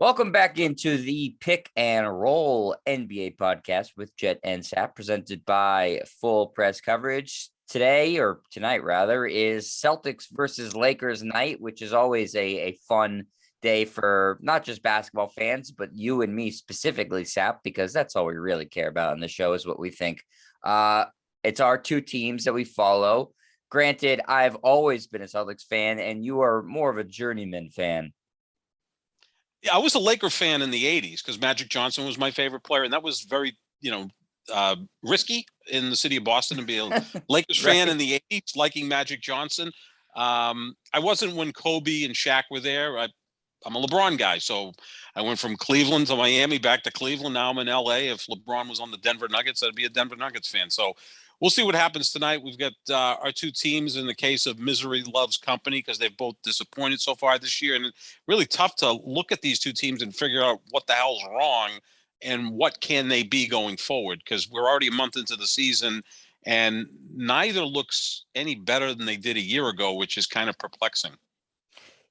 Welcome back into the Pick and Roll NBA podcast with Jet and Sap, presented by Full Press Coverage. Today, or tonight rather, is Celtics versus Lakers night, which is always a fun day for not just basketball fans, but you and me specifically, Sap, because that's all we really care about in the show is what we think. It's our two teams that we follow. Granted, I've always been a Celtics fan, and you are more of a journeyman fan. Yeah, I was a Laker fan in the 80s because Magic Johnson was my favorite player. And that was very, risky in the city of Boston to be a Lakers Right. fan in the 80s, liking Magic Johnson. I wasn't when Kobe and Shaq were there. I'm a LeBron guy. So I went from Cleveland to Miami, back to Cleveland. Now I'm in LA. If LeBron was on the Denver Nuggets, I'd be a Denver Nuggets fan. So we'll see what happens tonight. We've got our two teams in the case of misery loves company because they've both disappointed so far this year. And it's really tough to look at these two teams and figure out what the hell's wrong and what can they be going forward, because we're already a month into the season and neither looks any better than they did a year ago, which is kind of perplexing.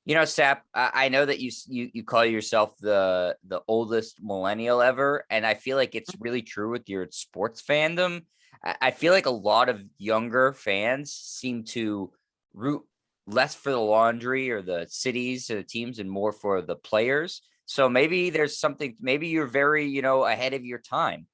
You know, Sap, I know that you call yourself the oldest millennial ever, and I feel like it's really true with your sports fandom. I feel like a lot of younger fans seem to root less for the laundry or the cities or the teams and more for the players. So maybe there's something, maybe you're very, ahead of your time.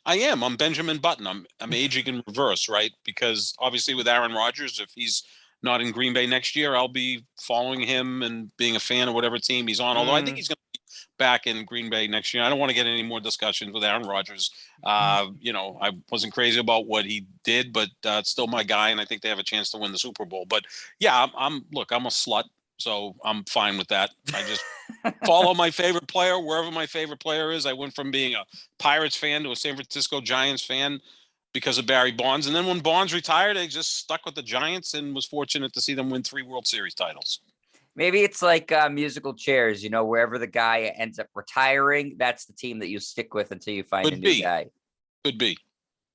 I am. I'm Benjamin Button. I'm aging in reverse, right? Because obviously with Aaron Rodgers, if he's not in Green Bay next year, I'll be following him and being a fan of whatever team he's on. Although I think he's going to be back in Green Bay next year. I don't want to get any more discussions with Aaron Rodgers. I wasn't crazy about what he did, but it's still my guy, and I think they have a chance to win the Super Bowl. But yeah, I'm a slut, so I'm fine with that. I just follow my favorite player wherever my favorite player is. I went from being a Pirates fan to a San Francisco Giants fan because of Barry Bonds. And then when Bonds retired, I just stuck with the Giants and was fortunate to see them win 3 World Series titles. Maybe it's like musical chairs, wherever the guy ends up retiring, that's the team that you stick with until you find a new guy. Could be.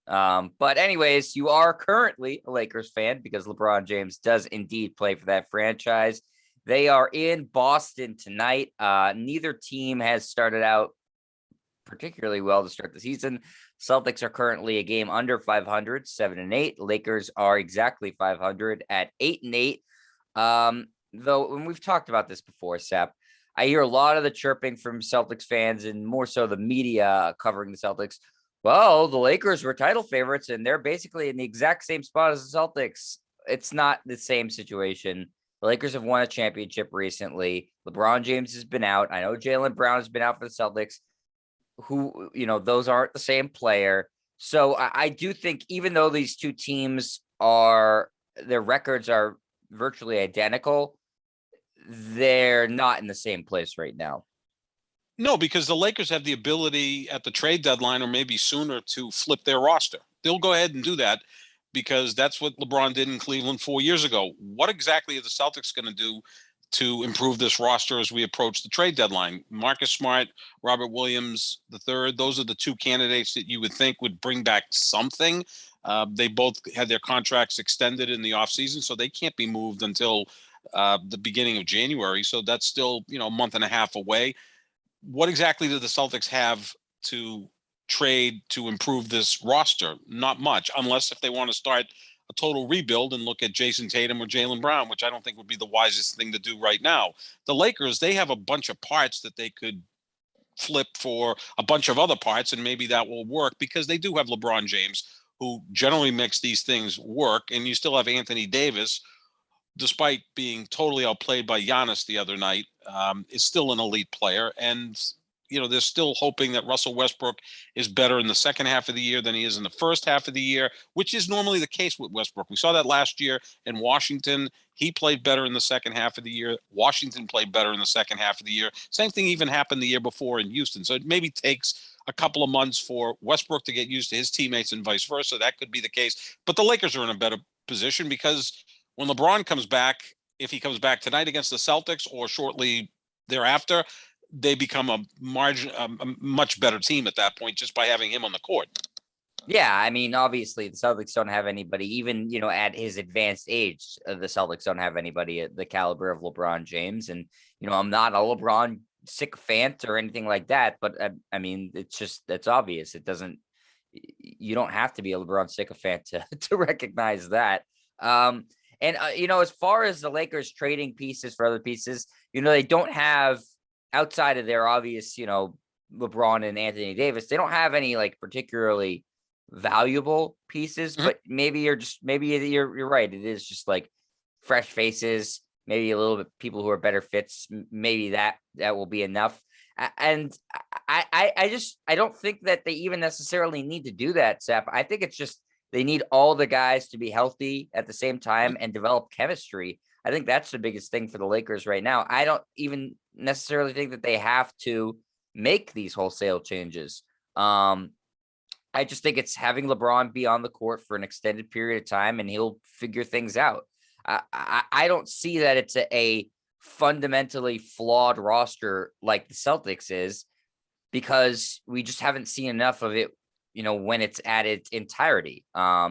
But anyways, you are currently a Lakers fan because LeBron James does indeed play for that franchise. They are in Boston tonight. Neither team has started out particularly well to start the season. Celtics are currently a game under 500, 7-8. Lakers are exactly 500 at 8-8. Though when we've talked about this before, Sap, I hear a lot of the chirping from Celtics fans and more so the media covering the Celtics. Well, the Lakers were title favorites and they're basically in the exact same spot as the Celtics. It's not the same situation. The Lakers have won a championship recently. LeBron James has been out. I know Jaylen Brown has been out for the Celtics, who, those aren't the same player. So I do think even though these two teams their records are virtually identical, they're not in the same place right now. No, because the Lakers have the ability at the trade deadline or maybe sooner to flip their roster. They'll go ahead and do that because that's what LeBron did in Cleveland 4 years ago. What exactly are the Celtics going to do to improve this roster as we approach the trade deadline? Marcus Smart, Robert Williams III, those are the two candidates that you would think would bring back something. They both had their contracts extended in the offseason, so they can't be moved until the beginning of January. So that's still, a month and a half away. What exactly do the Celtics have to trade to improve this roster? Not much, unless if they want to start a total rebuild and look at Jason Tatum or Jaylen Brown, which I don't think would be the wisest thing to do right now. The Lakers, they have a bunch of parts that they could flip for a bunch of other parts, and maybe that will work because they do have LeBron James, who generally makes these things work, and you still have Anthony Davis, despite being totally outplayed by Giannis the other night, is still an elite player. And, they're still hoping that Russell Westbrook is better in the second half of the year than he is in the first half of the year, which is normally the case with Westbrook. We saw that last year in Washington. He played better in the second half of the year. Washington played better in the second half of the year. Same thing even happened the year before in Houston. So it maybe takes a couple of months for Westbrook to get used to his teammates and vice versa. That could be the case. But the Lakers are in a better position because when LeBron comes back, if he comes back tonight against the Celtics or shortly thereafter, they become a much better team at that point just by having him on the court. Yeah, I mean, obviously the Celtics don't have anybody, even, at his advanced age, the Celtics don't have anybody at the caliber of LeBron James. And, I'm not a LeBron sycophant or anything like that, but I mean, that's obvious. It doesn't. You don't have to be a LeBron sycophant to to recognize that. Um, and as far as the Lakers trading pieces for other pieces, they don't have outside of their obvious, LeBron and Anthony Davis. They don't have any like particularly valuable pieces, Mhm. but maybe you're right. It is just like fresh faces, maybe a little bit people who are better fits. Maybe that will be enough. And I don't think that they even necessarily need to do that, Seth. I think it's just they need all the guys to be healthy at the same time and develop chemistry. I think that's the biggest thing for the Lakers right now. I don't even necessarily think that they have to make these wholesale changes. I just think it's having LeBron be on the court for an extended period of time and he'll figure things out. I don't see that it's a fundamentally flawed roster like the Celtics is, because we just haven't seen enough of it, when it's at its entirety.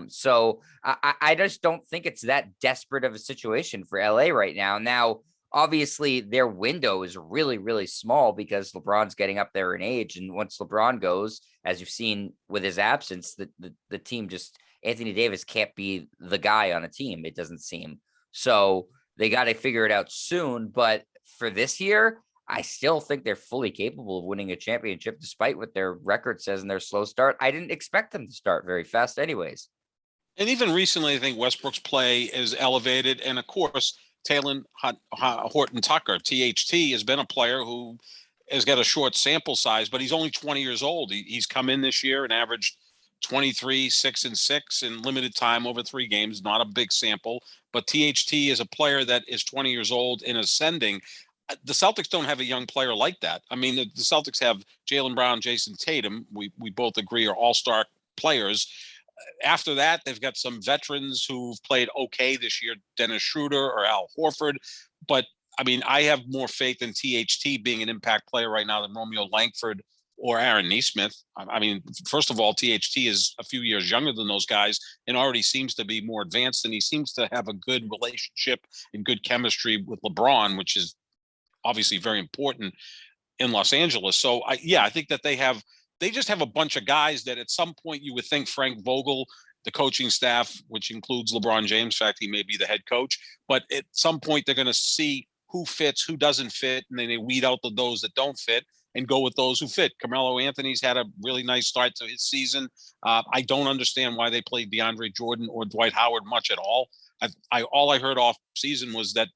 So I just don't think it's that desperate of a situation for LA right now. Now, obviously, their window is really, really small because LeBron's getting up there in age. And once LeBron goes, as you've seen with his absence, the team just, Anthony Davis can't be the guy on a team, it doesn't seem. So they got to figure it out soon. But for this year, I still think they're fully capable of winning a championship, despite what their record says in their slow start. I didn't expect them to start very fast anyways. And even recently, I think Westbrook's play is elevated. And of course, Taylor Horton Tucker, THT, has been a player who has got a short sample size, but he's only 20 years old. He's come in this year and averaged 23, 6 and 6 in limited time over 3 games, not a big sample. But THT is a player that is 20 years old and ascending. The Celtics don't have a young player like that. I mean, the Celtics have Jaylen Brown, Jason Tatum. We both agree are all-star players. After that, they've got some veterans who've played okay this year, Dennis Schroeder or Al Horford. But I mean, I have more faith in THT being an impact player right now than Romeo Langford or Aaron Nesmith. I mean, first of all, THT is a few years younger than those guys and already seems to be more advanced, and he seems to have a good relationship and good chemistry with LeBron, which is obviously very important in Los Angeles. So I think that they just have a bunch of guys that at some point you would think Frank Vogel, the coaching staff, which includes LeBron James, in fact, he may be the head coach, but at some point they're going to see who fits, who doesn't fit, and then they weed out those that don't fit and go with those who fit. Carmelo Anthony's had a really nice start to his season. I don't understand why they played DeAndre Jordan or Dwight Howard much at all. All I heard off season was that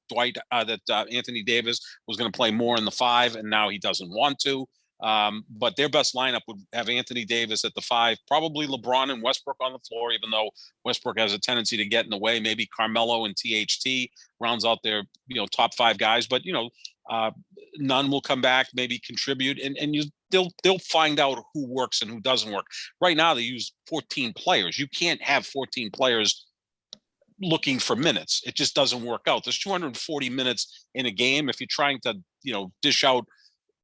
Anthony Davis was going to play more in the 5, and now he doesn't want to. But their best lineup would have Anthony Davis at the 5, probably LeBron and Westbrook on the floor, even though Westbrook has a tendency to get in the way. Maybe Carmelo and THT rounds out their top 5 guys, but none will come back, maybe contribute, and they'll find out who works and who doesn't work. Right now they use 14 players. You can't have 14 players looking for minutes. It just doesn't work out. There's 240 minutes in a game. If you're trying to dish out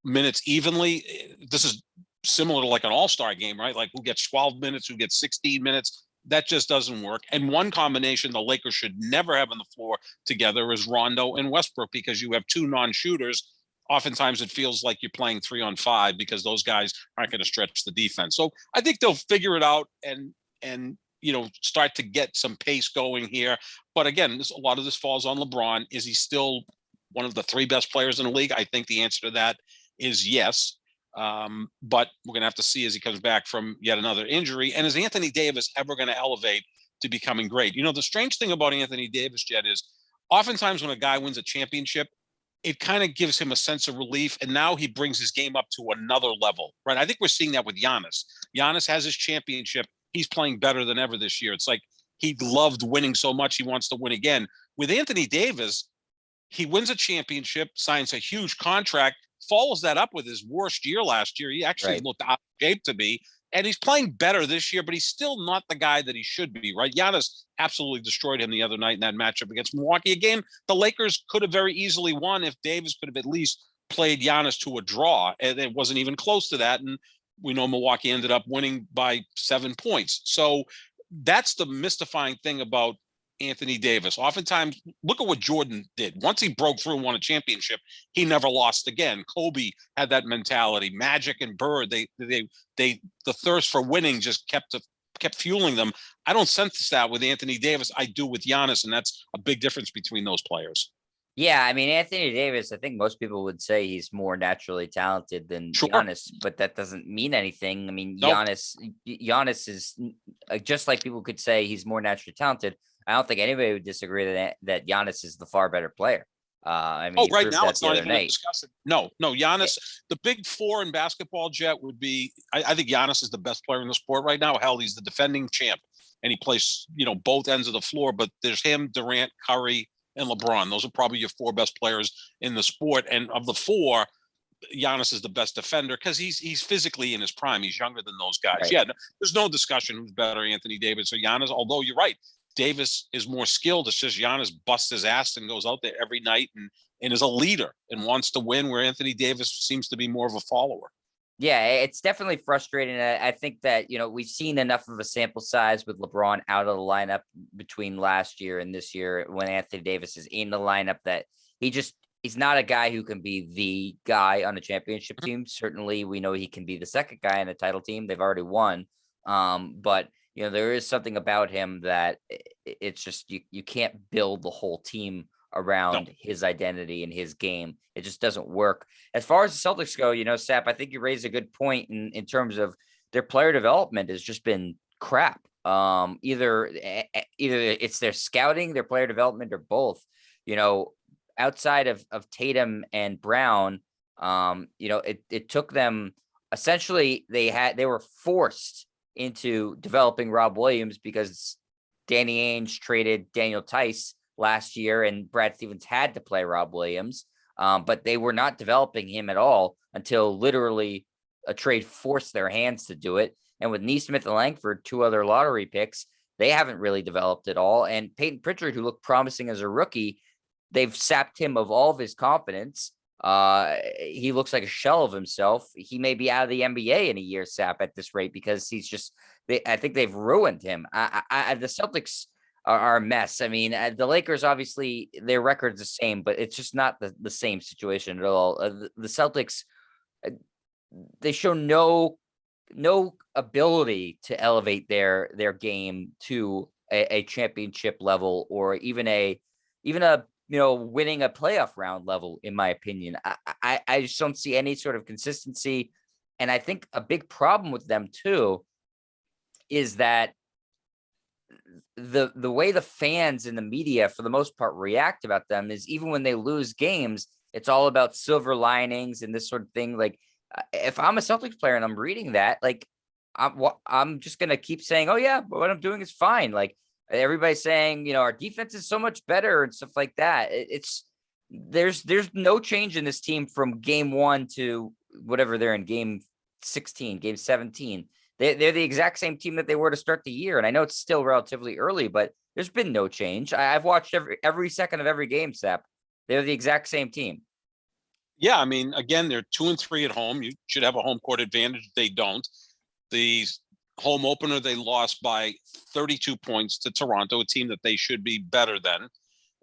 minutes evenly, this is similar to like an all-star game, right? Like who gets 12 minutes, who gets 16 minutes. That just doesn't work. And one combination the Lakers should never have on the floor together is Rondo and Westbrook, because you have 2 non-shooters. Oftentimes it feels like you're playing 3-on-5 because those guys aren't going to stretch the defense. So I think they'll figure it out and start to get some pace going here. But again, a lot of this falls on LeBron. Is he still one of the 3 best players in the league? I think the answer to that is yes. But we're going to have to see as he comes back from yet another injury. And is Anthony Davis ever going to elevate to becoming great? The strange thing about Anthony Davis, Jed, is oftentimes when a guy wins a championship, it kind of gives him a sense of relief. And now he brings his game up to another level, right? I think we're seeing that with Giannis. Giannis has his championship. He's playing better than ever this year. It's like he loved winning so much he wants to win again. With Anthony Davis, he wins a championship, signs a huge contract, follows that up with his worst year last year. He actually looked out of shape to me, and he's playing better this year, but he's still not the guy that he should be, right? Giannis absolutely destroyed him the other night in that matchup against Milwaukee. A game the Lakers could have very easily won if Davis could have at least played Giannis to a draw, and it wasn't even close to that. And we know Milwaukee ended up winning by 7 points. So that's the mystifying thing about Anthony Davis. Oftentimes, look at what Jordan did. Once he broke through and won a championship, he never lost again. Kobe had that mentality. Magic and Bird, the thirst for winning just kept fueling them. I don't sense that with Anthony Davis. I do with Giannis, and that's a big difference between those players. Yeah, I mean Anthony Davis, I think most people would say he's more naturally talented than Sure. Giannis, but that doesn't mean anything. I mean, Nope. Giannis is just like people could say he's more naturally talented. I don't think anybody would disagree that Giannis is the far better player. I mean, Oh, he right proved now that it's the not other even a night. discussion. No, Eh, Giannis, the big four in basketball, Jet, would be I think Giannis is the best player in the sport right now. Hell, he's the defending champ and he plays, both ends of the floor, but there's him, Durant, Curry, and LeBron. Those are probably your four best players in the sport. And of the four, Giannis is the best defender because he's physically in his prime. He's younger than those guys. right. Yeah, there's no discussion who's better, Anthony Davis or Giannis. Although you're right, Davis is more skilled. It's just Giannis busts his ass and goes out there every night and is a leader and wants to win, where Anthony Davis seems to be more of a follower. Yeah, it's definitely frustrating. I think that, we've seen enough of a sample size with LeBron out of the lineup between last year and this year when Anthony Davis is in the lineup that he's not a guy who can be the guy on a championship team. Certainly we know he can be the second guy in a title team. They've already won. But there is something about him that it's just you can't build the whole team No, around his identity and his game. It just doesn't work. As far as the Celtics go, Sap, I think you raised a good point in terms of their player development has just been crap. Either it's their scouting, their player development, or both. You know, outside of Tatum and Brown, it took them essentially they were forced into developing Rob Williams because Danny Ainge traded Daniel Tice last year, and Brad Stevens had to play Rob Williams. But they were not developing him at all until literally a trade forced their hands to do it. And with Neesmith and Langford, two other lottery picks, they haven't really developed at all. And Peyton Pritchard, who looked promising as a rookie, they've sapped him of all of his confidence. He looks like a shell of himself. He may be out of the NBA in a year, Sap, at this rate, because I think they've ruined him. The Celtics are a mess. I mean, the Lakers, obviously their record's the same, but it's just not the same situation at all. The Celtics, uh, they show no ability to elevate their game to a championship level or even a winning a playoff round level, in my opinion. I just don't see any sort of consistency. And I think a big problem with them too is that the way the fans and the media for the most part react about them is even when they lose games, it's all about silver linings and this sort of thing. Like if I'm a Celtics player and I'm reading that, like I'm just gonna keep saying, oh yeah, but what I'm doing is fine. Like everybody's saying, our defense is so much better and stuff like that. There's no change in this team from game 1 to whatever they're in game 16, game 17. They're the exact same team that they were to start the year. And I know it's still relatively early, but there's been no change. I've watched every second of every game, Sap. They're the exact same team. yeah, I mean, again, they're 2-3 at home. You should have a home court advantage. They don't. The home opener, they lost by 32 points to Toronto, a team that they should be better than.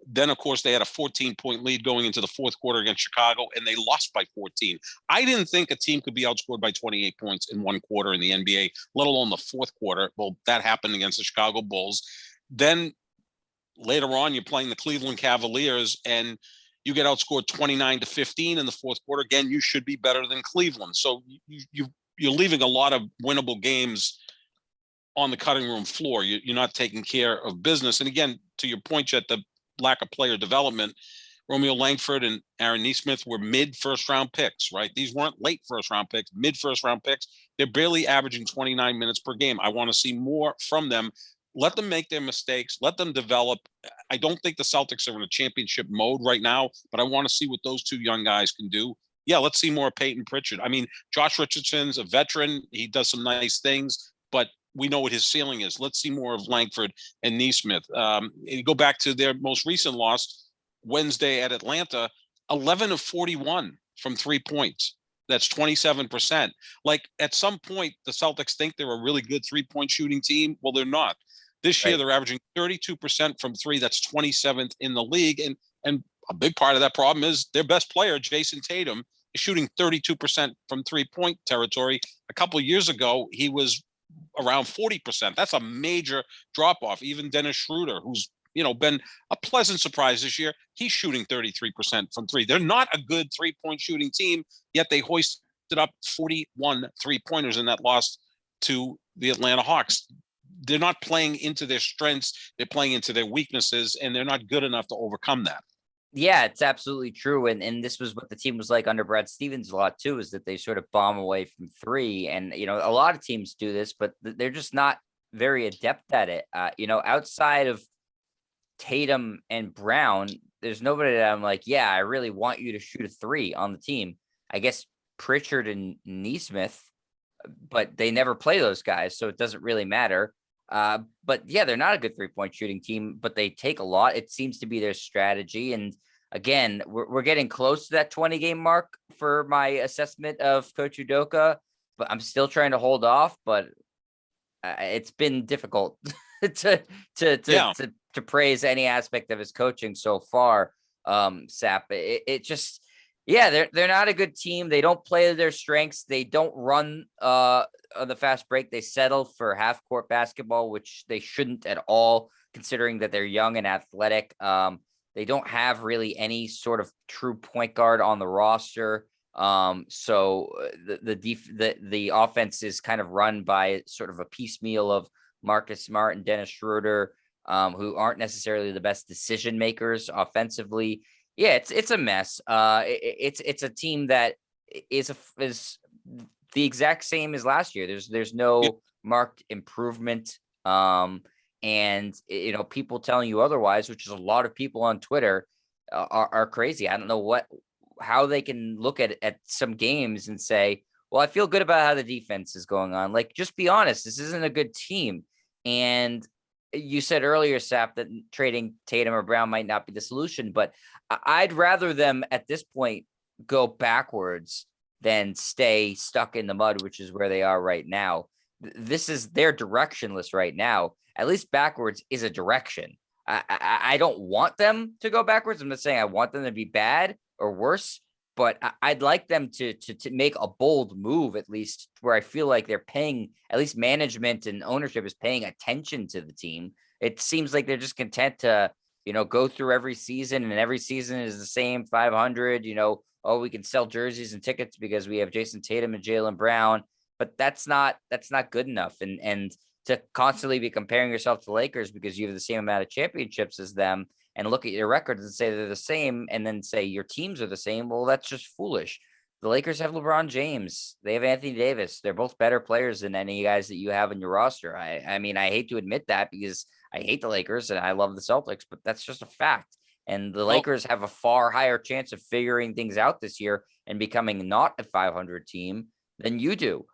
Then, of course, they had a 14-point lead going into the fourth quarter against Chicago, and they lost by 14. I didn't think a team could be outscored by 28 points in one quarter in the NBA, let alone the fourth quarter. Well, that happened against the Chicago Bulls. Then later on, you're playing the Cleveland Cavaliers, and you get outscored 29-15 in the fourth quarter. Again, you should be better than Cleveland. So you're leaving a lot of winnable games on the cutting room floor. You're not taking care of business. And again, to your point, Jet, the lack of player development, Romeo Langford and Aaron Neesmith were mid first round picks, right? These weren't late first round picks, mid first round picks. They're barely averaging 29 minutes per game. I want to see more from them. Let them make their mistakes. Let them develop. I don't think the Celtics are in a championship mode right now, but I want to see what those two young guys can do. Yeah, let's see more of Peyton Pritchard. I mean, Josh Richardson's a veteran. He does some nice things, but we know what his ceiling is. Let's see more of Langford and Neesmith. Go back to their most recent loss Wednesday at Atlanta, 11 of 41 from 3 points. That's 27%. Like at some point, the Celtics think they're a really good 3-point shooting team. Well, they're not. This year, Right. they're averaging 32% from three. That's 27th in the league. And a big part of that problem is their best player, Jason Tatum, is shooting 32% from 3-point territory. A couple of years ago, he was around 40%. That's a major drop off. Even Dennis Schroeder, who's been a pleasant surprise this year, he's shooting 33% from three. They're not a good 3-point shooting team, yet they hoisted up 41 3-pointers in that loss to the Atlanta Hawks. They're not playing into their strengths, they're playing into their weaknesses, and they're not good enough to overcome that. Yeah, it's absolutely true. And this was what the team was like under Brad Stevens a lot too, is that they sort of bomb away from three. And a lot of teams do this, but they're just not very adept at it. Outside of Tatum and Brown, there's nobody that I'm like, yeah, I really want you to shoot a three on the team. I guess Pritchard and Neesmith, but they never play those guys, so it doesn't really matter. But yeah, they're not a good 3-point shooting team, but they take a lot. It seems to be their strategy. And again, we're getting close to that 20 game mark for my assessment of Coach Udoka, but I'm still trying to hold off. But it's been difficult to Yeah. praise any aspect of his coaching so far. Sap, it just, yeah, they're not a good team. They don't play to their strengths. They don't run on the fast break. They settle for half court basketball, which they shouldn't at all, considering that they're young and athletic. They don't have really any sort of true point guard on the roster. So the offense is kind of run by sort of a piecemeal of Marcus Smart and Dennis Schroeder, who aren't necessarily the best decision makers offensively. Yeah, it's a mess. It's a team that is the exact same as last year. There's no marked improvement. And people telling you otherwise, which is a lot of people on Twitter, are crazy. I don't know how they can look at some games and say, well, I feel good about how the defense is going on. Like, just be honest. This isn't a good team. And you said earlier, Sap, that trading Tatum or Brown might not be the solution, but I'd rather them at this point go backwards than stay stuck in the mud, which is where they are right now. They're directionless right now. At least backwards is a direction. I don't want them to go backwards. I'm not saying I want them to be bad or worse, but I'd like them to make a bold move, at least, where I feel like they're paying, at least management and ownership is paying attention to the team. It seems like they're just content to, go through every season, and every season is the same 500, oh, we can sell jerseys and tickets because we have Jason Tatum and Jaylen Brown, but that's not good enough. And to constantly be comparing yourself to the Lakers because you have the same amount of championships as them and look at your records and say they're the same and then say your teams are the same, well, that's just foolish. The Lakers have LeBron James. They have Anthony Davis. They're both better players than any guys that you have in your roster. I mean, I hate to admit that because I hate the Lakers and I love the Celtics, but that's just a fact. And the Well, Lakers have a far higher chance of figuring things out this year and becoming not a 500 team than you do.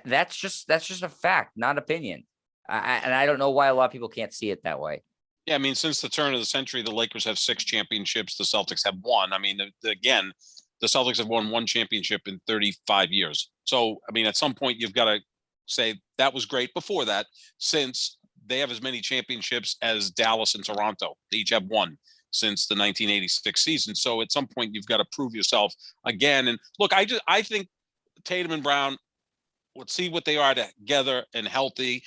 That's just a fact, not opinion. And I don't know why a lot of people can't see it that way. yeah, I mean, since the turn of the century, the Lakers have 6 championships. The Celtics have 1. I mean, again, the Celtics have won 1 championship in 35 years. So, I mean, at some point, you've got to say that was great before that, since they have as many championships as Dallas and Toronto. They each have 1 since the 1986 season. So at some point, you've got to prove yourself again. And look, I think Tatum and Brown, let's see what they are together and healthy.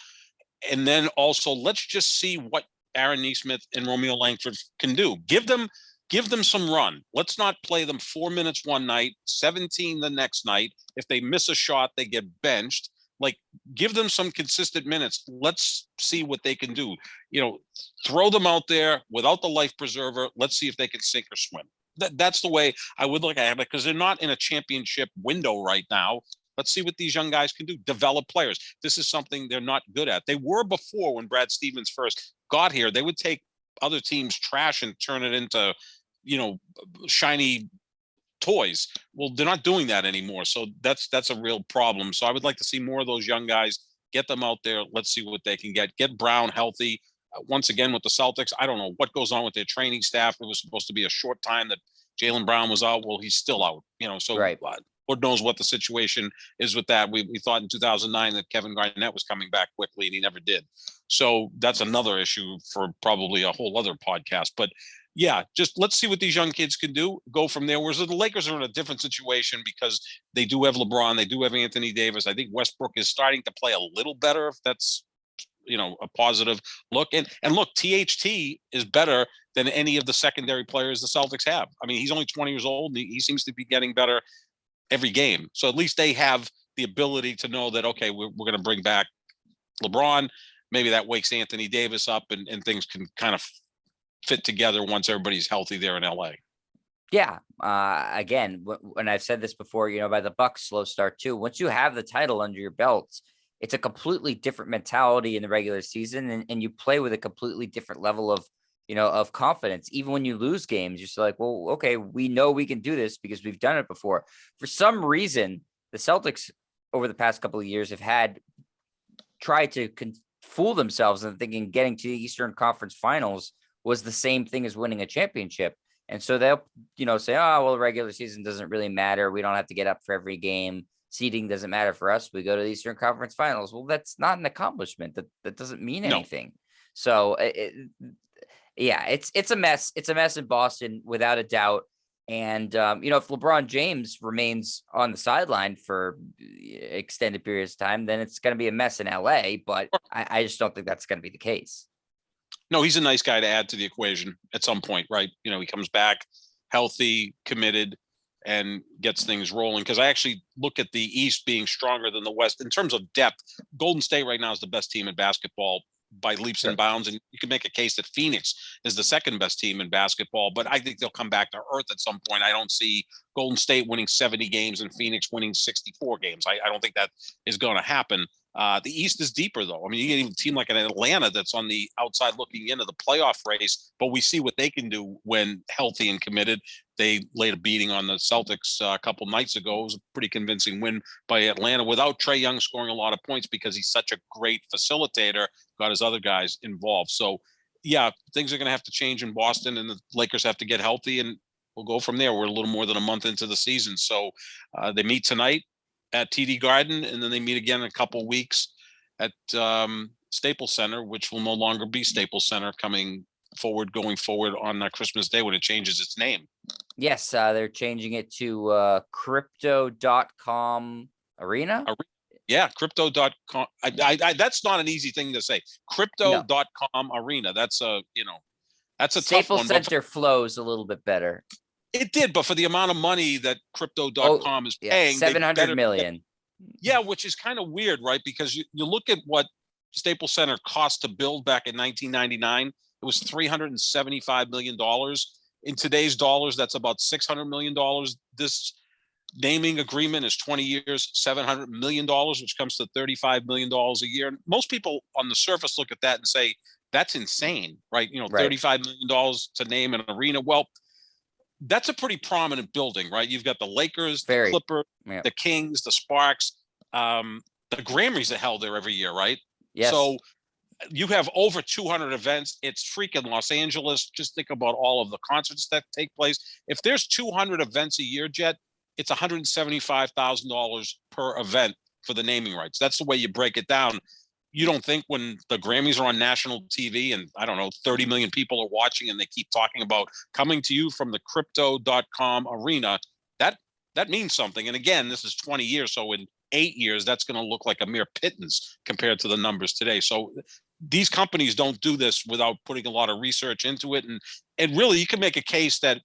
And then also, let's just see what Aaron Neesmith and Romeo Langford can do. Give them some run. Let's not play them 4 minutes one night, 17 the next night. If they miss a shot, they get benched. Like, give them some consistent minutes. Let's see what they can do. Throw them out there without the life preserver. Let's see if they can sink or swim. That's the way I would look at it, because they're not in a championship window right now. Let's see what these young guys can do. Develop players. This is something they're not good at. They were before, when Brad Stevens first got here. They would take other teams' trash and turn it into, shiny toys. Well, they're not doing that anymore. So that's a real problem. So I would like to see more of those young guys. Get them out there. Let's see what they can get. Get Brown healthy. Once again, with the Celtics, I don't know what goes on with their training staff. It was supposed to be a short time that Jaylen Brown was out. Well, he's still out. So Right. Lord knows what the situation is with that. We thought in 2009 that Kevin Garnett was coming back quickly, and he never did. So that's another issue for probably a whole other podcast. But yeah, just let's see what these young kids can do. Go from there. Whereas the Lakers are in a different situation because they do have LeBron, they do have Anthony Davis. I think Westbrook is starting to play a little better, if that's a positive look. And look, THT is better than any of the secondary players the Celtics have. I mean, he's only 20 years old, and he seems to be getting better every game. So at least they have the ability to know that, okay, we're going to bring back LeBron. Maybe that wakes Anthony Davis up, and things can kind of fit together once everybody's healthy there in LA. Yeah. Again, when I've said this before, by the Bucks slow start too, once you have the title under your belts, it's a completely different mentality in the regular season, and you play with a completely different level of confidence. Even when you lose games, you're still like, well, okay, we know we can do this because we've done it before. For some reason, the Celtics over the past couple of years have tried to fool themselves into thinking getting to the Eastern Conference Finals was the same thing as winning a championship. And so they'll, say, oh, well, the regular season doesn't really matter. We don't have to get up for every game. Seeding doesn't matter for us. We go to the Eastern Conference Finals. Well, that's not an accomplishment. That doesn't mean anything. No. So it's a mess. It's a mess in Boston without a doubt. And, if LeBron James remains on the sideline for extended periods of time, then it's going to be a mess in LA. But I just don't think that's going to be the case. No, he's a nice guy to add to the equation at some point, right? He comes back healthy, committed, and gets things rolling. Because I actually look at the East being stronger than the West in terms of depth. Golden State right now is the best team in basketball by leaps and bounds, and you can make a case that Phoenix is the second best team in basketball, but I think they'll come back to earth at some point. I don't see Golden State winning 70 games and Phoenix winning 64 games. I don't think that is going to happen. The East is deeper, though. I mean, you get even a team like an Atlanta that's on the outside looking into the playoff race, but we see what they can do when healthy and committed. They laid a beating on the Celtics a couple nights ago. It was a pretty convincing win by Atlanta without Trae Young scoring a lot of points because he's such a great facilitator, got his other guys involved. So, yeah, things are going to have to change in Boston, and the Lakers have to get healthy, and we'll go from there. We're a little more than a month into the season. So they meet tonight at TD Garden, and then they meet again in a couple of weeks at Staples Center, which will no longer be Staples Center going forward on Christmas Day when it changes its name. Yes, they're changing it to crypto.com arena. Yeah, crypto.com. That's not an easy thing to say. Crypto.com arena. That's a tough one. Staples Center flows a little bit better. It did, but for the amount of money that crypto.com is paying, 700 million. Yeah, which is kind of weird, right? Because you look at what Staples Center cost to build back in 1999. It was $375 million. In today's dollars, that's about $600 million. This naming agreement is 20 years, $700 million, which comes to $35 million a year. And most people on the surface look at that and say, that's insane, right? $35 million to name an arena. Well, that's a pretty prominent building, right? You've got the Lakers, the Clippers, the Kings, the Sparks, the Grammys are held there every year, right? Yes. So you have over 200 events. It's freaking Los Angeles. Just think about all of the concerts that take place. If there's 200 events a year, Jet, it's $175,000 per event for the naming rights. That's the way you break it down. You don't think when the Grammys are on national TV and 30 million people are watching and they keep talking about coming to you from the crypto.com arena, that means something. And again, this is 20 years. So in 8 years, that's going to look like a mere pittance compared to the numbers today. So these companies don't do this without putting a lot of research into it. And really, you can make a case that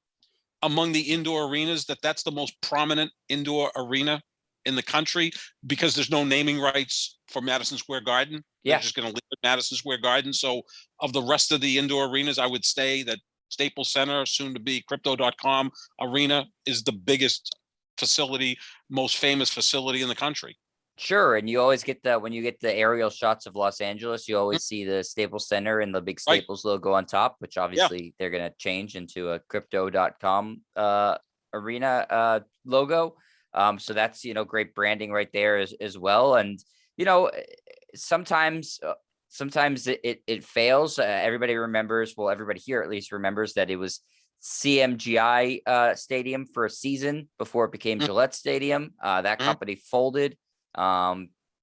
among the indoor arenas, that's the most prominent indoor arena in the country because there's no naming rights for Madison Square Garden. Yeah. They're just going to leave it Madison Square Garden. So of the rest of the indoor arenas, I would say that Staples Center, soon to be crypto.com arena, is the biggest facility, most famous facility in the country. Sure. And you always get when you get the aerial shots of Los Angeles, you always see the Staples Center and the big Staples logo on top, which obviously they're going to change into a crypto.com arena logo. So that's, great branding right there as well. And, sometimes it fails. Everybody remembers, well, everybody here at least remembers that it was CMGI Stadium for a season before it became Gillette Stadium. That Mhm. company folded.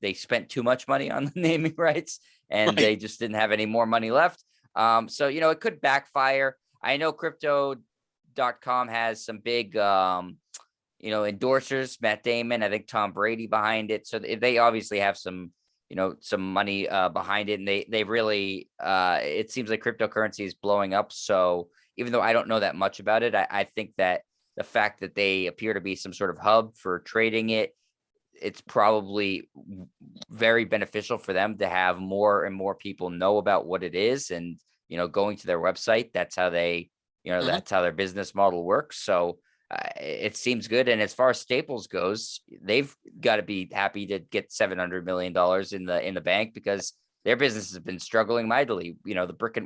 They spent too much money on the naming rights, and Right. they just didn't have any more money left. So it could backfire. I know Crypto.com has some big endorsers, Matt Damon, I think Tom Brady behind it. So they obviously have some money behind it, and they really it seems like cryptocurrency is blowing up. So even though I don't know that much about it, I think that the fact that they appear to be some sort of hub for trading it, it's probably very beneficial for them to have more and more people know about what it is, and going to their website. That's how they Mhm. that's how their business model works. So it seems good. And as far as Staples goes, they've got to be happy to get $700 million in the bank, because their business has been struggling mightily.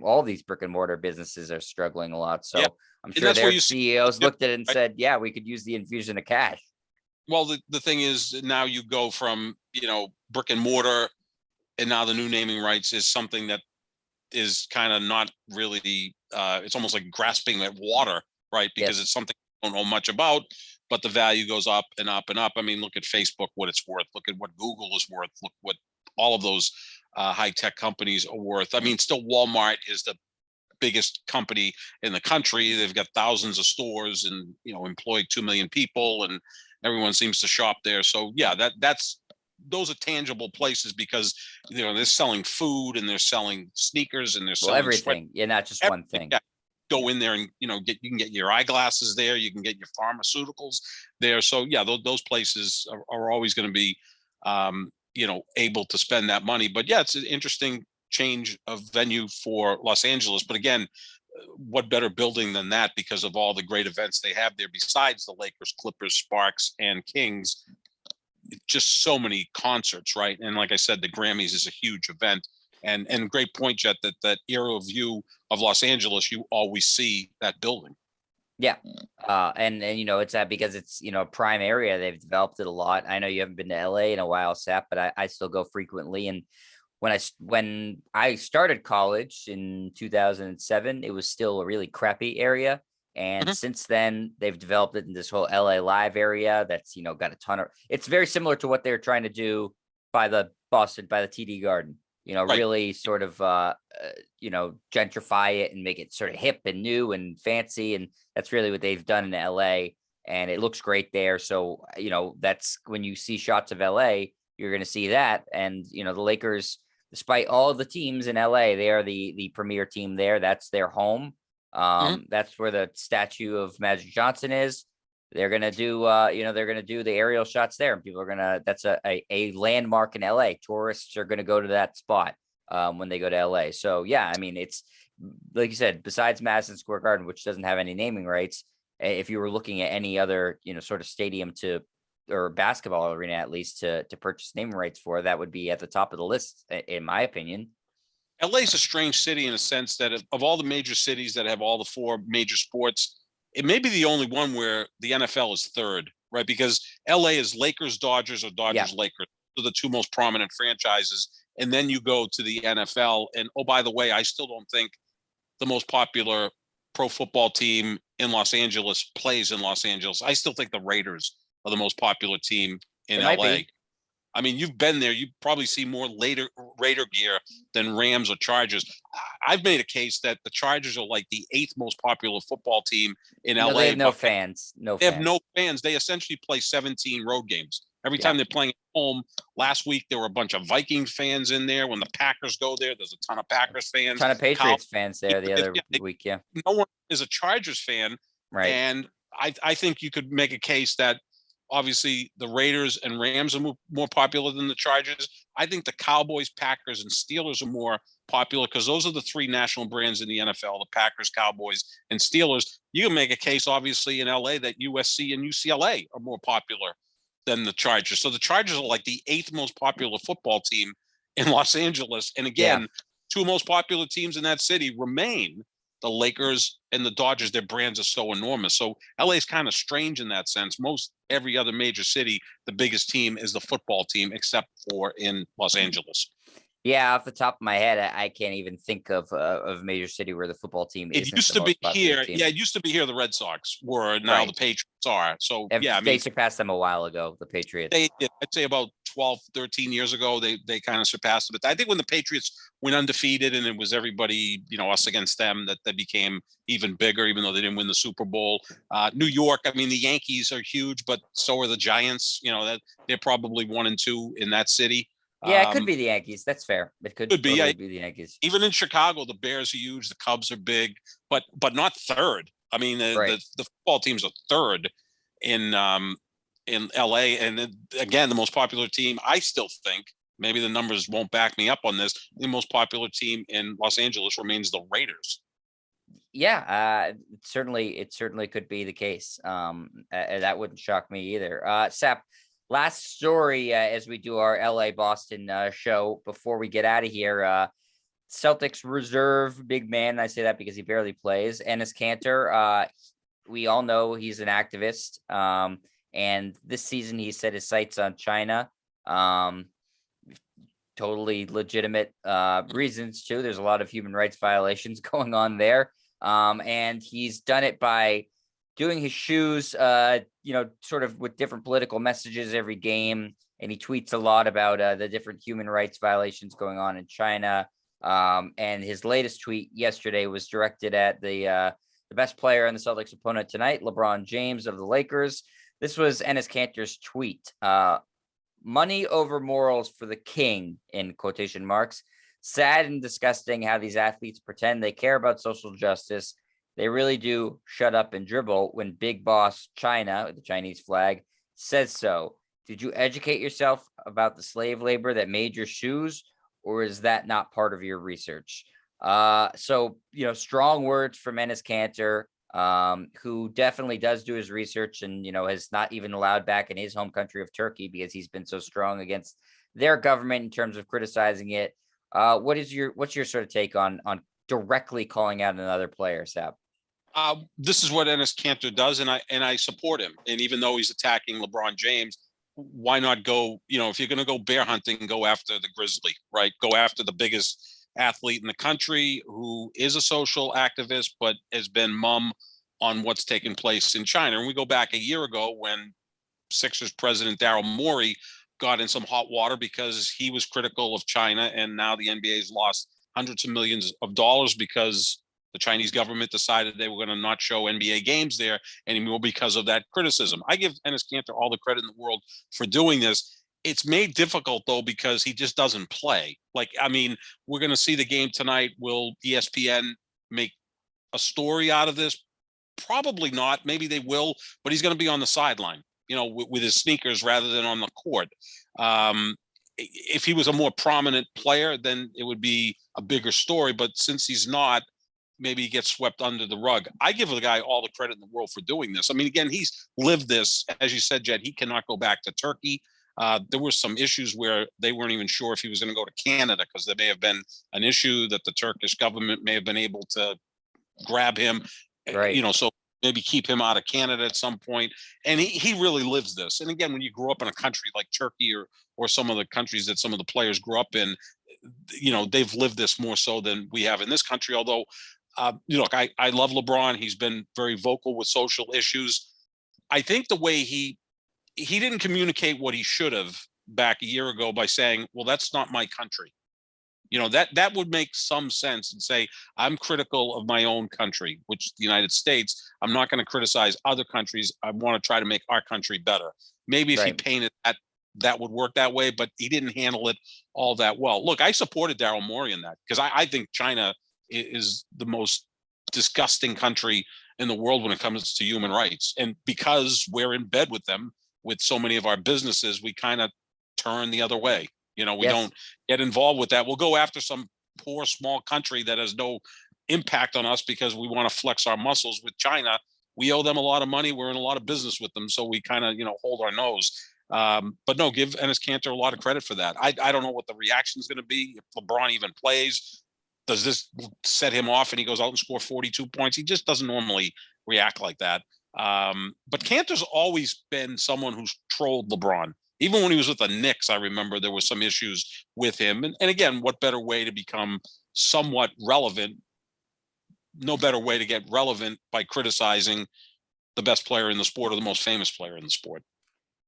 All these brick and mortar businesses are struggling a lot. Yeah. So I'm And sure that's where their you see the CEOs difference, looked at it and right? said, "Yeah, we could use the infusion of cash." Well, the thing is now you go from, brick and mortar, and now the new naming rights is something that is kind of not really it's almost like grasping at water, right? Because Yes. it's something you don't know much about, but the value goes up and up and up. I mean, look at Facebook, what it's worth. Look at what Google is worth. Look what all of those high tech companies are worth. I mean, still Walmart is the biggest company in the country. They've got thousands of stores and employ 2 million people, and everyone seems to shop there. So yeah, that's those are tangible places because they're selling food and they're selling sneakers and they're Well, selling sweat. everything. Yeah, not just one Everything. thing. Yeah. Go in there and you can get your eyeglasses there. You can get your pharmaceuticals there. So yeah, those places are always going to be able to spend that money. But yeah, it's an interesting change of venue for Los Angeles. But again, what better building than that because of all the great events they have there besides the Lakers, Clippers, Sparks, and Kings. Just so many concerts, right? And like I said, the Grammys is a huge event. And great point, Jet, that aerial view of Los Angeles, you always see that building. Yeah. And it's that because it's a prime area. They've developed it a lot. I know you haven't been to LA in a while, Sap, but I still go frequently. And when I started college in 2007, it was still a really crappy area. And Mhm. since then, they've developed it in this whole LA Live area that's got a ton of. It's very similar to what they're trying to do by the TD Garden. Right. Really sort of gentrify it and make it sort of hip and new and fancy. And that's really what they've done in LA. And it looks great there. So that's when you see shots of LA, you're going to see that. And the Lakers, despite all the teams in LA, they are the premier team there. That's their home. Mhm. That's where the statue of Magic Johnson is. They're gonna do they're gonna do the aerial shots there, and people are gonna that's a landmark in LA. Tourists are gonna go to that spot when they go to LA. So yeah, I mean, it's like you said, besides Madison Square Garden, which doesn't have any naming rights, if you were looking at any other sort of stadium to or basketball arena at least to purchase naming rights for, that would be at the top of the list, in my opinion. LA is a strange city in a sense that of all the major cities that have all the four major sports, it may be the only one where the NFL is third, right? Because LA is Lakers, Dodgers, or Yeah, Dodgers, Lakers. They're the two most prominent franchises. And then you go to the NFL. And oh, by the way, I still don't think the most popular pro football team in Los Angeles plays in Los Angeles. I still think the Raiders are the most popular team in it might LA. be. I mean, you've been there. You probably see more later Raider gear than Rams or Chargers. I've made a case that the Chargers are like the eighth most popular football team in No, they LA, have no but fans. No they have fans. no fans. They essentially play 17 road games. Every Yeah, time they're playing at home, last week there were a bunch of Viking fans in there. When the Packers go there, there's a ton of Packers fans. ton of Kyle, Patriots fans there the other yeah, week. Yeah, no one is a Chargers fan, right. and I think you could make a case that obviously the Raiders and Rams are more popular than the Chargers. I think the Cowboys, Packers, and Steelers are more popular because those are the three national brands in the NFL: the Packers, Cowboys, and Steelers. You can make a case, obviously, in LA that USC and UCLA are more popular than the Chargers. So the Chargers are like the eighth most popular football team in Los Angeles. And Yeah, again, two most popular teams in that city remain the Lakers and the Dodgers. Their brands are so enormous. So LA is kind of strange in that sense. Most every other major city, the biggest team is the football team, except for in Los Angeles. Yeah, off the top of my head, I can't even think of a major city where the football team It isn't used the to be most popular here. team. Yeah, it used to be here. The Red Sox were. Now the Right. Patriots are. So yeah, I They mean, surpassed them a while ago, the they Patriots. did. I'd say about 12, 13 years ago, they kind of surpassed it. But I think when the Patriots went undefeated and it was everybody, us against them, that became even bigger, even though they didn't win the Super Bowl. New York, I mean, the Yankees are huge, but so are the Giants. That they're probably 1 and 2 in that city. Yeah, it could Um, be the Yankees. That's fair. It could could be. Yeah, totally be the Yankees. even in Chicago, the Bears are huge, the Cubs are big, but not third. I mean, Right. the football teams are third in LA, and again, the most popular team. I still think maybe the numbers won't back me up on this. The most popular team in Los Angeles remains the Raiders. Yeah, it certainly could be the case. That wouldn't shock me either. Sap, last story as we do our LA Boston show before we get out of here. Celtics reserve big man. I say that because he barely plays. Ennis Cantor. We all know he's an activist. And this season he set his sights on China. Um, Totally legitimate reasons too. There's a lot of human rights violations going on there. And he's done it by doing his shoes, sort of with different political messages every game. And he tweets a lot about the different human rights violations going on in China. And his latest tweet yesterday was directed at the best player on the Celtics opponent tonight, LeBron James of the Lakers. This was Enes Kanter's tweet. Money over morals for the king, in quotation marks. Sad and disgusting how these athletes pretend they care about social justice. They really do shut up and dribble when big boss China, the Chinese flag, says so. Did you educate yourself about the slave labor that made your shoes, or is that not part of your research? Strong words from Enes Kanter, who definitely does do his research and has not even allowed back in his home country of Turkey because he's been so strong against their government in terms of criticizing it. What's your sort of take on directly calling out another player, Sap? This is what Ennis Cantor does, and I support him. And even though he's attacking LeBron James, why not go? If you're going to go bear hunting, go after the grizzly, right? Go after the biggest athlete in the country who is a social activist, but has been mum on what's taken place in China. And we go back a year ago when Sixers president Daryl Morey got in some hot water because he was critical of China, and now the NBA's lost hundreds of millions of dollars because the Chinese government decided they were going to not show NBA games there anymore because of that criticism. I give Enes Kanter all the credit in the world for doing this. It's made difficult though because he just doesn't play. We're going to see the game tonight. Will ESPN make a story out of this? Probably not. Maybe they will, but he's going to be on the sideline, with his sneakers rather than on the court. If he was a more prominent player, then it would be a bigger story. But since he's not, maybe he gets swept under the rug. I give the guy all the credit in the world for doing this. I mean, again, he's lived this. As you said, Jed, he cannot go back to Turkey. There were some issues where they weren't even sure if he was going to go to Canada because there may have been an issue that the Turkish government may have been able to grab him, Right. so maybe keep him out of Canada at some point. And he really lives this. And again, when you grow up in a country like Turkey or some of the countries that some of the players grew up in, they've lived this more so than we have in this country. Although, look, I love LeBron. He's been very vocal with social issues. I think the way he didn't communicate what he should have back a year ago by saying, well, that's not my country. That would make some sense and say, I'm critical of my own country, which is the United States. I'm not going to criticize other countries. I want to try to make our country better. Maybe if he Right. painted that would work that way, but he didn't handle it all that well. Look, I supported Daryl Morey in that because I think China is the most disgusting country in the world when it comes to human rights. And because we're in bed with them, with so many of our businesses, we kind of turn the other way. We Yes. don't get involved with that. We'll go after some poor small country that has no impact on us because we want to flex our muscles. With China, we owe them a lot of money. We're in a lot of business with them, so we kind of hold our nose. But no, give Enes Kanter a lot of credit for that. I don't know what the reaction is going to be if LeBron even plays. Does this set him off and he goes out and score 42 points? He just doesn't normally react like that. But Kanter's always been someone who's trolled LeBron. Even when he was with the Knicks, I remember there were some issues with him. And again, what better way to become somewhat relevant? No better way to get relevant by criticizing the best player in the sport or the most famous player in the sport.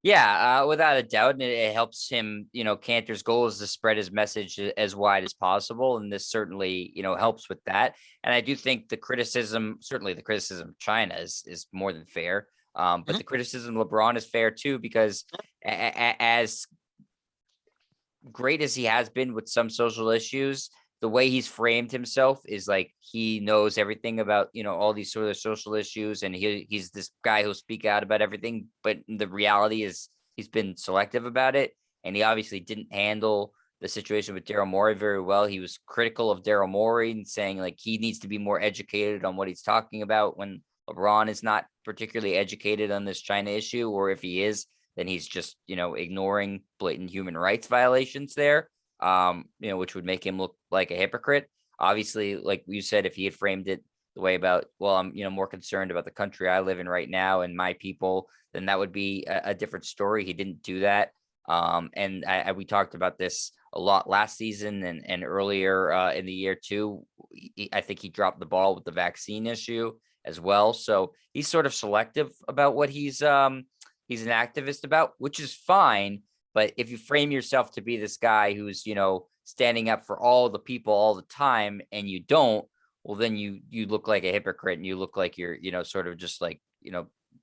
Yeah, without a doubt, and it helps him. Cantor's goal is to spread his message as wide as possible, and this certainly, helps with that. And I do think certainly the criticism of China is more than fair. But Mhm. the criticism of LeBron is fair too, because as great as he has been with some social issues, the way he's framed himself is like he knows everything about all these sort of social issues, and he's this guy who'll speak out about everything. But the reality is he's been selective about it, and he obviously didn't handle the situation with Daryl Morey very well. He was critical of Daryl Morey and saying like he needs to be more educated on what he's talking about, when LeBron is not particularly educated on this China issue, or if he is, then he's just ignoring blatant human rights violations there, which would make him look like a hypocrite. Obviously, like you said, if he had framed it the way about, well, I'm more concerned about the country I live in right now and my people, then that would be a different story. He didn't do that. And we talked about this a lot last season and earlier in the year too. I think he dropped the ball with the vaccine issue as well. So he's sort of selective about what he's an activist about, which is fine. But if you frame yourself to be this guy who's, standing up for all the people all the time, and you don't, well, then you look like a hypocrite, and you look like you're, sort of just like,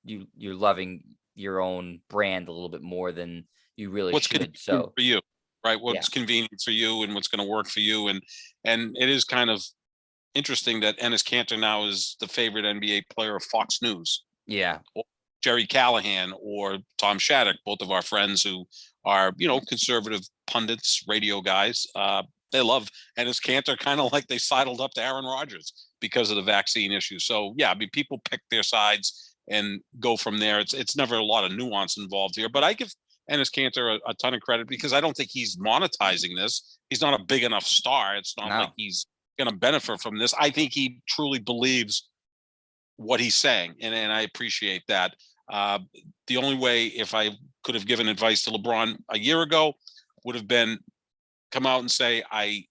you're loving your own brand a little bit more than you really What's should. convenient So for you, right? yeah, What's convenient for you and what's going to work for you. And it is kind of interesting that Enes Kanter now is the favorite NBA player of Fox News. yeah, Or Jerry Callahan or Tom Shattuck, both of our friends who are, conservative pundits, radio guys. They love Enes Kanter, kind of like they sidled up to Aaron Rodgers because of the vaccine issue. So yeah, I mean, people pick their sides and go from there. It's never a lot of nuance involved here, but I give Enes Kanter a ton of credit because I don't think he's monetizing this. He's not a big enough star. It's not like no, he's going to benefit from this. I think he truly believes what he's saying, and I appreciate that. Uh, the only way, if I could have given advice to LeBron a year ago, would have been come out and say, I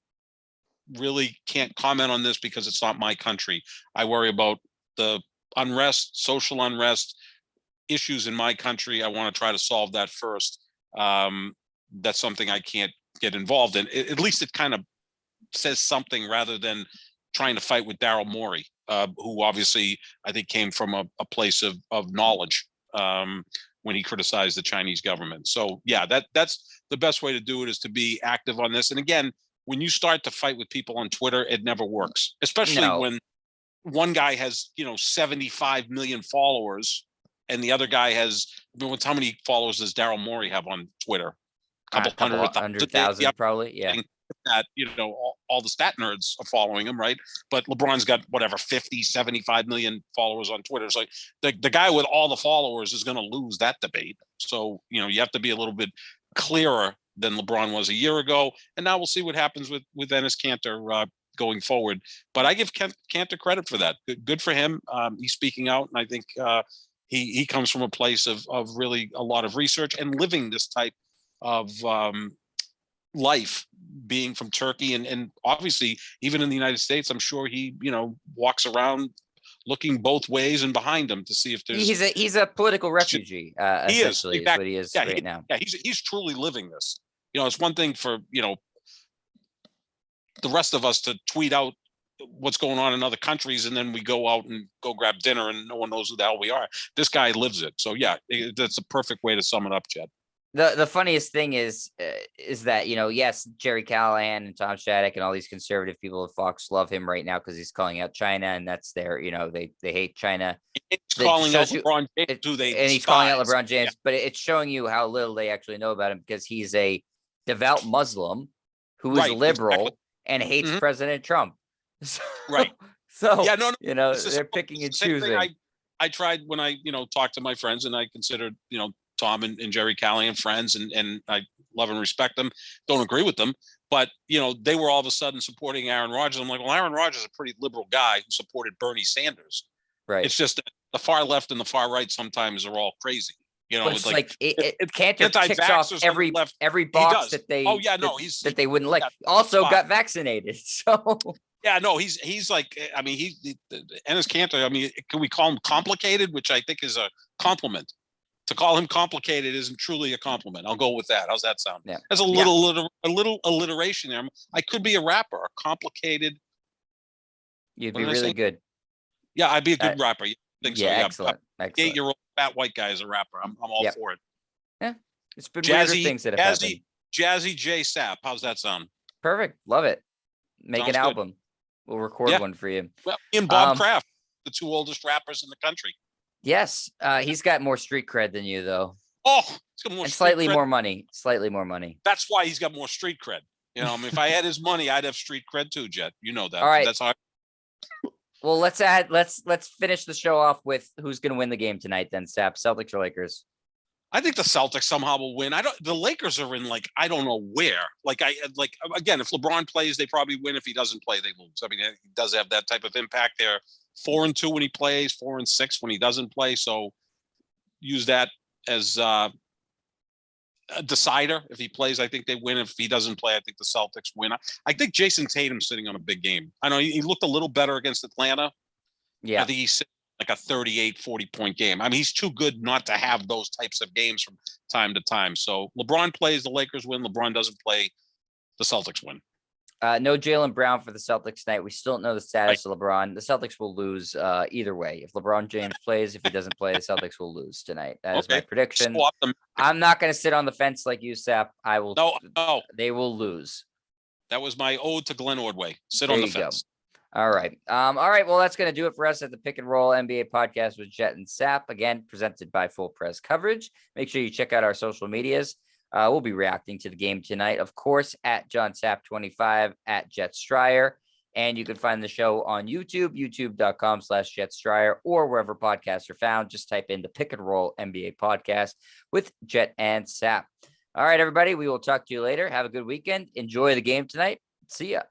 really can't comment on this because it's not my country. I worry about the unrest, social unrest, issues in my country. I want to try to solve that first. That's something I can't get involved in. At least it kind of says something rather than trying to fight with Daryl Morey, who obviously I think came from a place of knowledge when he criticized the Chinese government. So yeah, that's the best way to do it, is to be active on this. And again, when you start to fight with people on Twitter, it never works, especially no. when one guy has 75 million followers and the other guy has, how many followers does Daryl Morey have on Twitter? A A couple couple hundred hundred thousand. thousand, probably. Yeah. That all the stat nerds are following him, right? But LeBron's got whatever 50 75 million followers on Twitter. So the guy with all the followers is going to lose that debate. So you have to be a little bit clearer than LeBron was a year ago, and now we'll see what happens with Enes Kanter going forward. But I give Kanter credit for that. Good for him. He's speaking out, and I think he comes from a place of really a lot of research and living this type of life, being from Turkey, and obviously even in the United States, I'm sure he walks around looking both ways and behind him to see if there's. He's a political refugee, He is, essentially, is what exactly. he is Yeah, right now. he's truly living this. It's one thing for the rest of us to tweet out what's going on in other countries, and then we go out and go grab dinner and no one knows who the hell we are. This guy lives it. So yeah, that's a perfect way to sum it up, Jed. The funniest thing is that yes, Jerry Callahan and Tom Shattuck and all these conservative people at Fox love him right now because he's calling out China, and that's their they hate China. It's That calling out shows you LeBron James, who they and he's calling out despise. LeBron James, but it's showing you how little they actually know about him, because he's a devout Muslim who is Right, liberal exactly. and hates Mhm. President Trump. So, Right. so Yeah, no, it's they're picking and the same thing choosing. I tried when I talked to my friends, and I considered Tom and Jerry Callahan friends, and I love and respect them. Don't agree with them, but they were all of a sudden supporting Aaron Rodgers. I'm like, well, Aaron Rodgers is a pretty liberal guy who supported Bernie Sanders. Right. It's just that the far left and the far right sometimes are all crazy. But It's it's like it's Cantor ticks off anti-vaxxers on the left. every He box does. that they Oh yeah, no, that they wouldn't like. yeah, Also spot. got vaccinated. So Yeah, no, he's like, I mean, Ennis Cantor. I mean, can we call him complicated? Which I think is a compliment. To call him complicated isn't truly a compliment. I'll go with that. How's that sound? yeah, There's a little alliteration there. I could be a rapper, a complicated. you'd What be did I really say? good. Yeah, I'd be a good rapper. I think so. Yeah, Yeah, excellent. 8-year-old fat white guy is a rapper. I'm all Yep. for it. Yeah, it's been weirder things that have happened. Jazzy J Sap. How's that sound? Perfect. Love it. Make Sounds an good. album. We'll record one for you. Well, me and Bob Kraft, the two oldest rappers in the country. Yes, he's got more street cred than you, though. Oh, he's got more and street slightly cred. more money. Slightly more money. That's why he's got more street cred. I mean, if I had his money, I'd have street cred too, Jet. You know that. All right. That's how. Well, let's finish the show off with who's going to win the game tonight. Then, Sap, Celtics or Lakers? I think the Celtics somehow will win. The Lakers are in I don't know where. Again, if LeBron plays, they probably win. If he doesn't play, they lose. I mean, he does have that type of impact. They're 4-2 when he plays, 4-6 when he doesn't play. So use that as a decider. If he plays, I think they win. If he doesn't play, I think the Celtics win. I think Jason Tatum's sitting on a big game. I know he looked a little better against Atlanta. Yeah. I think he's like a 38, 40-point game. I mean, he's too good not to have those types of games from time to time. So LeBron plays, the Lakers win. LeBron doesn't play, the Celtics win. No Jaylen Brown for the Celtics tonight. We still don't know the status of LeBron. The Celtics will lose either way. If LeBron James plays, if he doesn't play, the Celtics will lose tonight. That is my prediction. I'm not going to sit on the fence like you, Sap. I will. No. They will lose. That was my ode to Glenn Ordway. Sit on the fence. All right. All right. Well, that's going to do it for us at the Pick and Roll NBA podcast with Jet and Sap. Again, presented by Full Press Coverage. Make sure you check out our social medias. We'll be reacting to the game tonight, of course, at John Sap 25 at Jet Stryer. And you can find the show on YouTube, youtube.com/Jet Stryer, or wherever podcasts are found. Just type in the Pick and Roll NBA podcast with Jet and Sap. All right, everybody. We will talk to you later. Have a good weekend. Enjoy the game tonight. See ya.